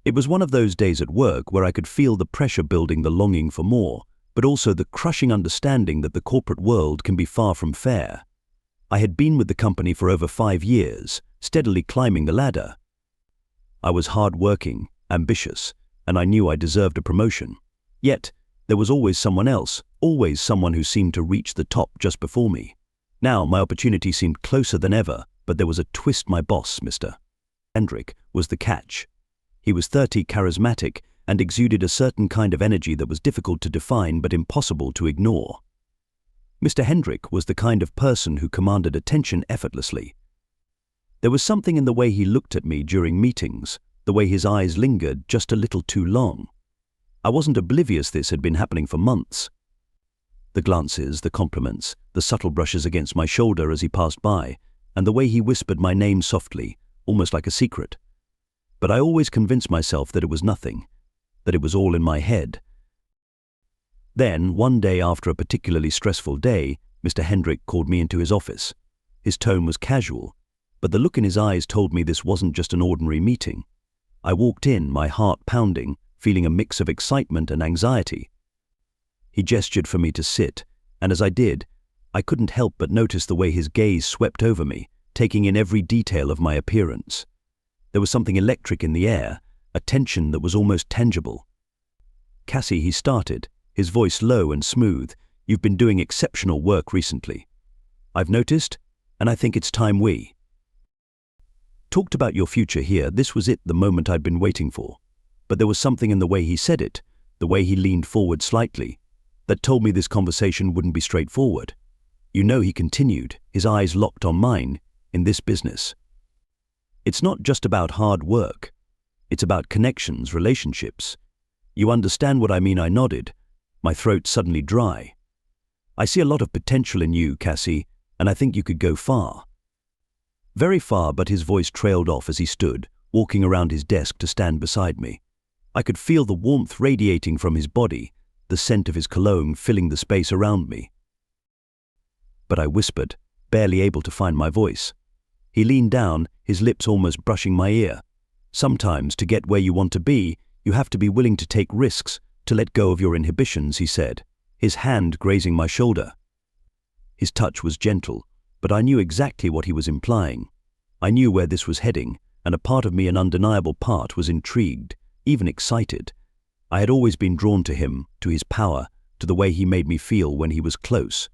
It was one of those days at work where I could feel the pressure building, the longing for more, but also the crushing understanding that the corporate world can be far from fair. I had been with the company for over 5 years, steadily climbing the ladder. I was hard-working, ambitious, and I knew I deserved a promotion. Yet, there was always someone else, always someone who seemed to reach the top just before me. Now, my opportunity seemed closer than ever, but there was a twist. My boss, Mr. Hendrik, was the catch. He was 30, charismatic, and exuded a certain kind of energy that was difficult to define but impossible to ignore. Mr. Hendrik was the kind of person who commanded attention effortlessly. There was something in the way he looked at me during meetings, the way his eyes lingered just a little too long. I wasn't oblivious this had been happening for months. The glances, the compliments, the subtle brushes against my shoulder as he passed by, and the way he whispered my name softly, almost like a secret. But I always convinced myself that it was nothing, that it was all in my head. Then, one day after a particularly stressful day, Mr. Hendrik called me into his office. His tone was casual, but the look in his eyes told me this wasn't just an ordinary meeting. I walked in, my heart pounding, feeling a mix of excitement and anxiety. He gestured for me to sit, and as I did, I couldn't help but notice the way his gaze swept over me, taking in every detail of my appearance. There was something electric in the air, a tension that was almost tangible. "Cassie," he started, his voice low and smooth, "you've been doing exceptional work recently. I've noticed, and I think it's time we talked about your future here." This was it, the moment I'd been waiting for. But there was something in the way he said it, the way he leaned forward slightly, that told me this conversation wouldn't be straightforward. "You know," he continued, his eyes locked on mine, "in this business, it's not just about hard work. It's about connections, relationships. You understand what I mean?" I nodded, my throat suddenly dry. "I see a lot of potential in you, Cassie, and I think you could go far." Very far, but his voice trailed off as he stood, walking around his desk to stand beside me. I could feel the warmth radiating from his body, the scent of his cologne filling the space around me. But I whispered, barely able to find my voice. He leaned down, his lips almost brushing my ear. "Sometimes, to get where you want to be, you have to be willing to take risks, to let go of your inhibitions," he said, his hand grazing my shoulder. His touch was gentle, but I knew exactly what he was implying. I knew where this was heading, and a part of me, an undeniable part, was intrigued, even excited. I had always been drawn to him, to his power, to the way he made me feel when he was close.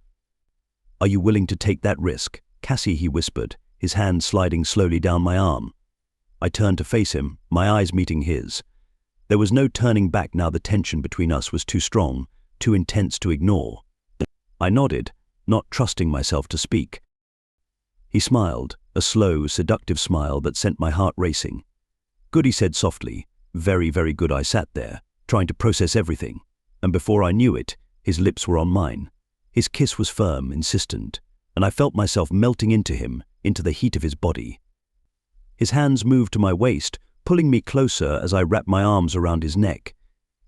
"Are you willing to take that risk, Cassie?" he whispered, his hand sliding slowly down my arm. I turned to face him, my eyes meeting his. There was no turning back now. The tension between us was too strong, too intense to ignore. I nodded, not trusting myself to speak. He smiled, a slow, seductive smile that sent my heart racing. "Good," he said softly. "Very, very good." I sat there, trying to process everything, and before I knew it, his lips were on mine. His kiss was firm, insistent, and I felt myself melting into him, into the heat of his body. His hands moved to my waist, pulling me closer as I wrapped my arms around his neck.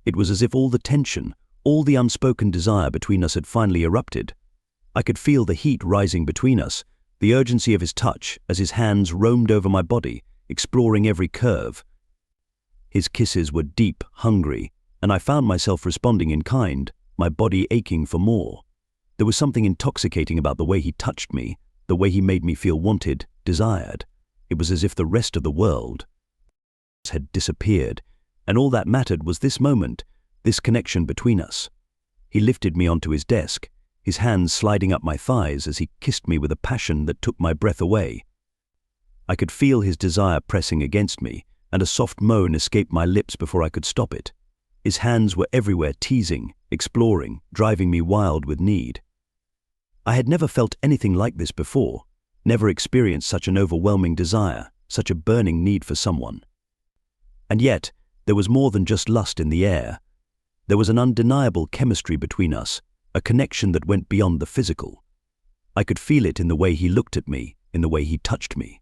It was as if all the tension, all the unspoken desire between us had finally erupted. I could feel the heat rising between us, the urgency of his touch as his hands roamed over my body, exploring every curve. His kisses were deep, hungry, and I found myself responding in kind, my body aching for more. There was something intoxicating about the way he touched me, the way he made me feel wanted, desired. It was as if the rest of the world had disappeared, and all that mattered was this moment, this connection between us. He lifted me onto his desk, his hands sliding up my thighs as he kissed me with a passion that took my breath away. I could feel his desire pressing against me, and a soft moan escaped my lips before I could stop it. His hands were everywhere, teasing, exploring, driving me wild with need. I had never felt anything like this before, never experienced such an overwhelming desire, such a burning need for someone. And yet, there was more than just lust in the air. There was an undeniable chemistry between us, a connection that went beyond the physical. I could feel it in the way he looked at me, in the way he touched me.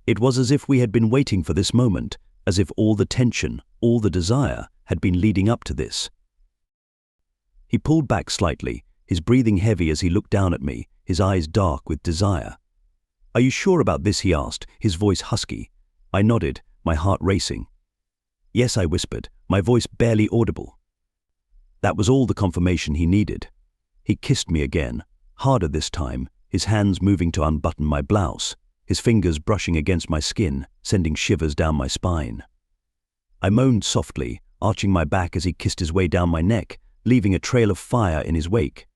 It was as if we had been waiting for this moment, as if all the tension, all the desire, had been leading up to this. He pulled back slightly, his breathing heavy as he looked down at me, his eyes dark with desire. "Are you sure about this?" he asked, his voice husky. I nodded, my heart racing. Yes, I whispered, my voice barely audible. That was all the confirmation he needed. He kissed me again, harder this time, his hands moving to unbutton my blouse, his fingers brushing against my skin, sending shivers down my spine. I moaned softly, arching my back as he kissed his way down my neck, leaving a trail of fire in his wake.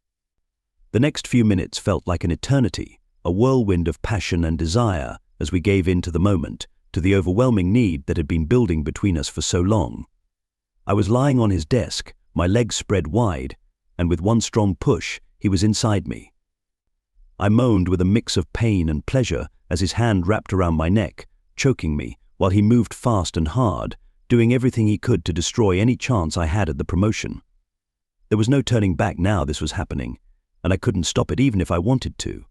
The next few minutes felt like an eternity, a whirlwind of passion and desire as we gave in to the moment, to the overwhelming need that had been building between us for so long. I was lying on his desk, my legs spread wide, and with one strong push, he was inside me. I moaned with a mix of pain and pleasure as his hand wrapped around my neck, choking me, while he moved fast and hard, doing everything he could to destroy any chance I had at the promotion. There was no turning back now this was happening, and I couldn't stop it even if I wanted to.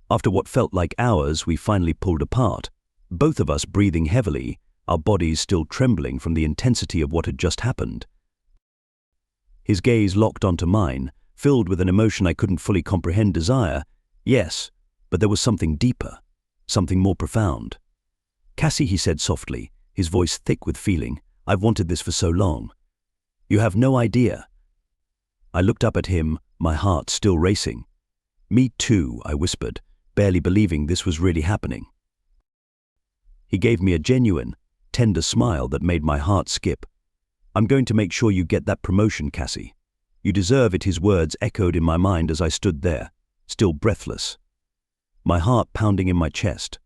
After what felt like hours, we finally pulled apart, both of us breathing heavily, our bodies still trembling from the intensity of what had just happened. His gaze locked onto mine, filled with an emotion I couldn't fully comprehend. Desire, yes, but there was something deeper, something more profound. Cassie, he said softly, his voice thick with feeling, I've wanted this for so long. You have no idea. I looked up at him, my heart still racing. Me too, I whispered, barely believing this was really happening. He gave me a genuine, tender smile that made my heart skip. I'm going to make sure you get that promotion, Cassie. You deserve it, his words echoed in my mind as I stood there, still breathless, my heart pounding in my chest.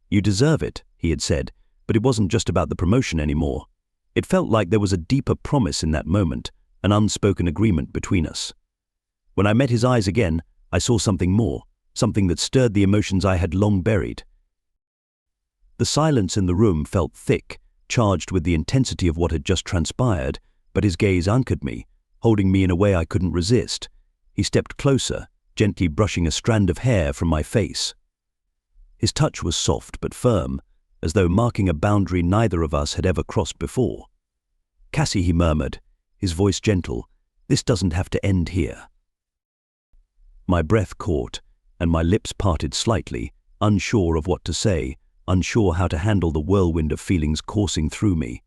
You deserve it, he had said, but it wasn't just about the promotion anymore. It felt like there was a deeper promise in that moment, an unspoken agreement between us. When I met his eyes again, I saw something more, something that stirred the emotions I had long buried. The silence in the room felt thick, charged with the intensity of what had just transpired, but his gaze anchored me, holding me in a way I couldn't resist. He stepped closer, gently brushing a strand of hair from my face. His touch was soft but firm, as though marking a boundary neither of us had ever crossed before. Cassie, he murmured, his voice gentle, this doesn't have to end here. My breath caught, and my lips parted slightly, unsure of what to say, unsure how to handle the whirlwind of feelings coursing through me.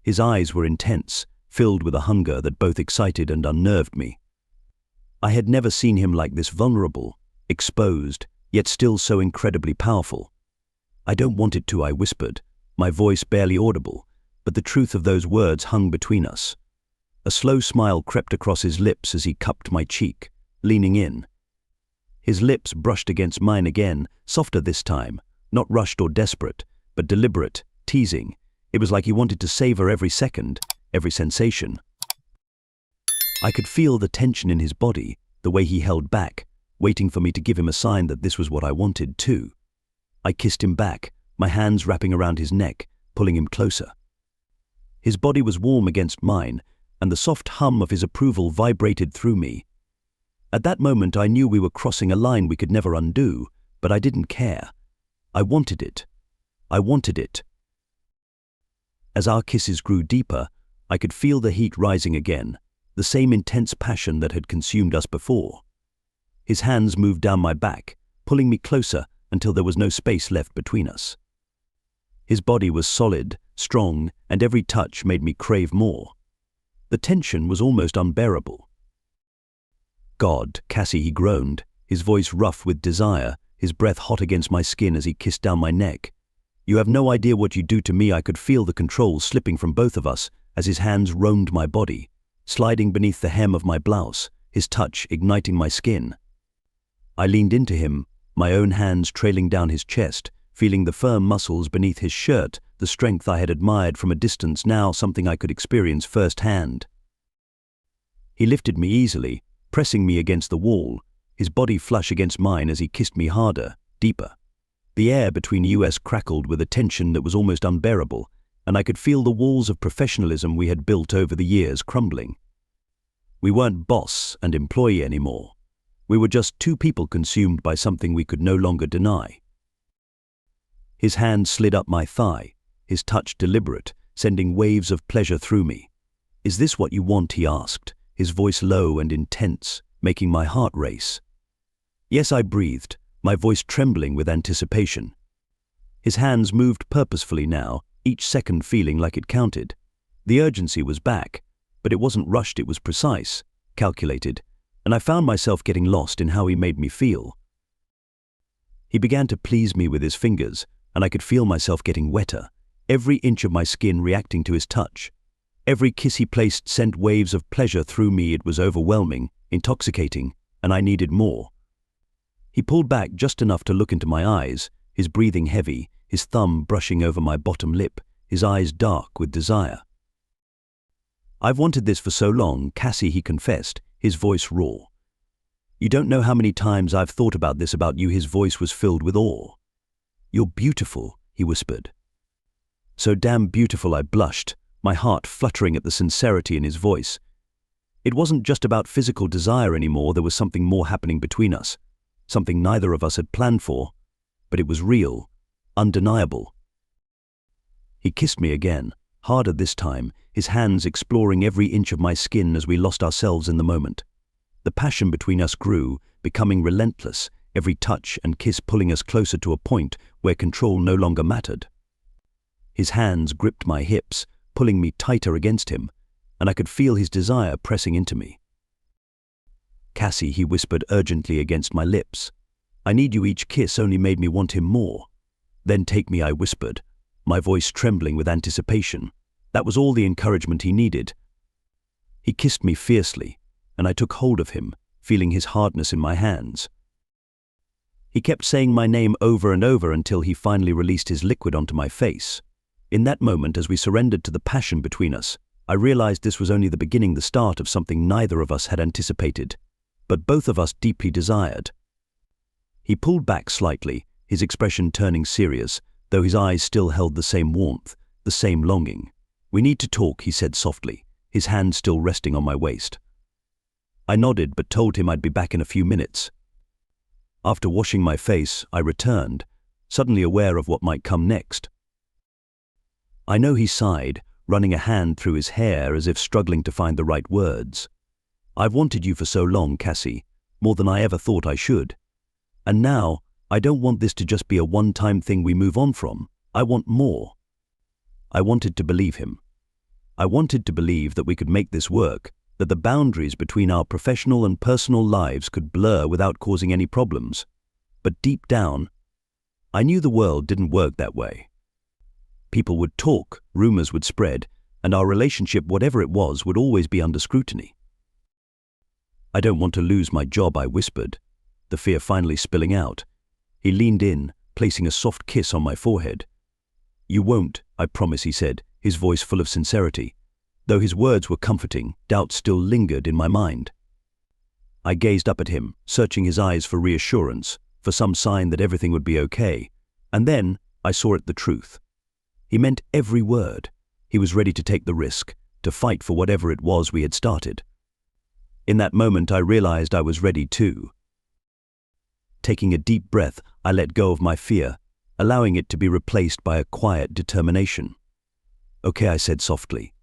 His eyes were intense, filled with a hunger that both excited and unnerved me. I had never seen him like this, vulnerable, exposed, yet still so incredibly powerful. I don't want it to, I whispered, my voice barely audible, but the truth of those words hung between us. A slow smile crept across his lips as he cupped my cheek, leaning in. His lips brushed against mine again, softer this time, not rushed or desperate, but deliberate, teasing. It was like he wanted to savor every second, every sensation. I could feel the tension in his body, the way he held back, waiting for me to give him a sign that this was what I wanted too. I kissed him back, my hands wrapping around his neck, pulling him closer. His body was warm against mine, and the soft hum of his approval vibrated through me. At that moment I knew we were crossing a line we could never undo, but I didn't care. I wanted it. I wanted it. As our kisses grew deeper, I could feel the heat rising again, the same intense passion that had consumed us before. His hands moved down my back, pulling me closer until there was no space left between us. His body was solid, strong, and every touch made me crave more. The tension was almost unbearable. God, Cassie, he groaned, his voice rough with desire, his breath hot against my skin as he kissed down my neck. You have no idea what you do to me. I could feel the control slipping from both of us as his hands roamed my body, sliding beneath the hem of my blouse, his touch igniting my skin. I leaned into him, my own hands trailing down his chest, feeling the firm muscles beneath his shirt, the strength I had admired from a distance, now something I could experience firsthand. He lifted me easily, pressing me against the wall, his body flush against mine as he kissed me harder, deeper. The air between us crackled with a tension that was almost unbearable, and I could feel the walls of professionalism we had built over the years crumbling. We weren't boss and employee anymore. We were just two people consumed by something we could no longer deny. His hand slid up my thigh, his touch deliberate, sending waves of pleasure through me. Is this what you want? He asked, his voice low and intense, making my heart race. Yes, I breathed, my voice trembling with anticipation. His hands moved purposefully now, each second feeling like it counted. The urgency was back, but it wasn't rushed, it was precise, calculated, and I found myself getting lost in how he made me feel. He began to please me with his fingers, and I could feel myself getting wetter, every inch of my skin reacting to his touch. Every kiss he placed sent waves of pleasure through me. It was overwhelming, intoxicating, and I needed more. He pulled back just enough to look into my eyes, his breathing heavy, his thumb brushing over my bottom lip, his eyes dark with desire. "I've wanted this for so long, Cassie," he confessed, his voice raw. "You don't know how many times I've thought about this about you." His voice was filled with awe. "You're beautiful," he whispered. "So damn beautiful," I blushed, my heart fluttering at the sincerity in his voice. It wasn't just about physical desire anymore, there was something more happening between us, something neither of us had planned for, but it was real, undeniable. He kissed me again, harder this time, his hands exploring every inch of my skin as we lost ourselves in the moment. The passion between us grew, becoming relentless, every touch and kiss pulling us closer to a point where control no longer mattered. His hands gripped my hips, pulling me tighter against him, and I could feel his desire pressing into me. "Cassie," he whispered urgently against my lips. "I need you." Each kiss only made me want him more. "Then take me," I whispered, my voice trembling with anticipation. That was all the encouragement he needed. He kissed me fiercely, and I took hold of him, feeling his hardness in my hands. He kept saying my name over and over until he finally released his liquid onto my face. In that moment, as we surrendered to the passion between us, I realized this was only the beginning, the start of something neither of us had anticipated, but both of us deeply desired. He pulled back slightly, his expression turning serious, though his eyes still held the same warmth, the same longing. "We need to talk," he said softly, his hand still resting on my waist. I nodded but told him I'd be back in a few minutes. After washing my face, I returned, suddenly aware of what might come next. "I know," he sighed, running a hand through his hair as if struggling to find the right words. "I've wanted you for so long, Cassie, more than I ever thought I should. And now, I don't want this to just be a one-time thing we move on from. I want more." I wanted to believe him. I wanted to believe that we could make this work, that the boundaries between our professional and personal lives could blur without causing any problems. But deep down, I knew the world didn't work that way. People would talk, rumors would spread, and our relationship, whatever it was, would always be under scrutiny. "I don't want to lose my job," I whispered, the fear finally spilling out. He leaned in, placing a soft kiss on my forehead. "You won't, I promise," he said, his voice full of sincerity. Though his words were comforting, doubt still lingered in my mind. I gazed up at him, searching his eyes for reassurance, for some sign that everything would be okay, and then I saw it, the truth. He meant every word. He was ready to take the risk, to fight for whatever it was we had started. In that moment, I realized I was ready too. Taking a deep breath, I let go of my fear, allowing it to be replaced by a quiet determination. "Okay," I said softly.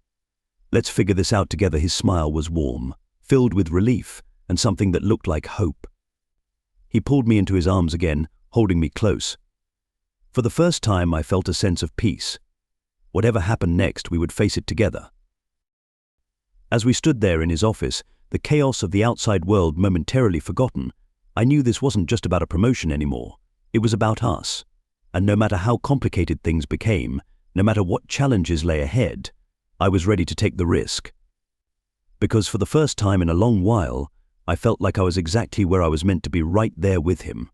"Let's figure this out together." His smile was warm, filled with relief, and something that looked like hope. He pulled me into his arms again, holding me close. For the first time, I felt a sense of peace. Whatever happened next, we would face it together. As we stood there in his office, the chaos of the outside world momentarily forgotten, I knew this wasn't just about a promotion anymore. It was about us. And no matter how complicated things became, no matter what challenges lay ahead, I was ready to take the risk. Because for the first time in a long while, I felt like I was exactly where I was meant to be, right there with him.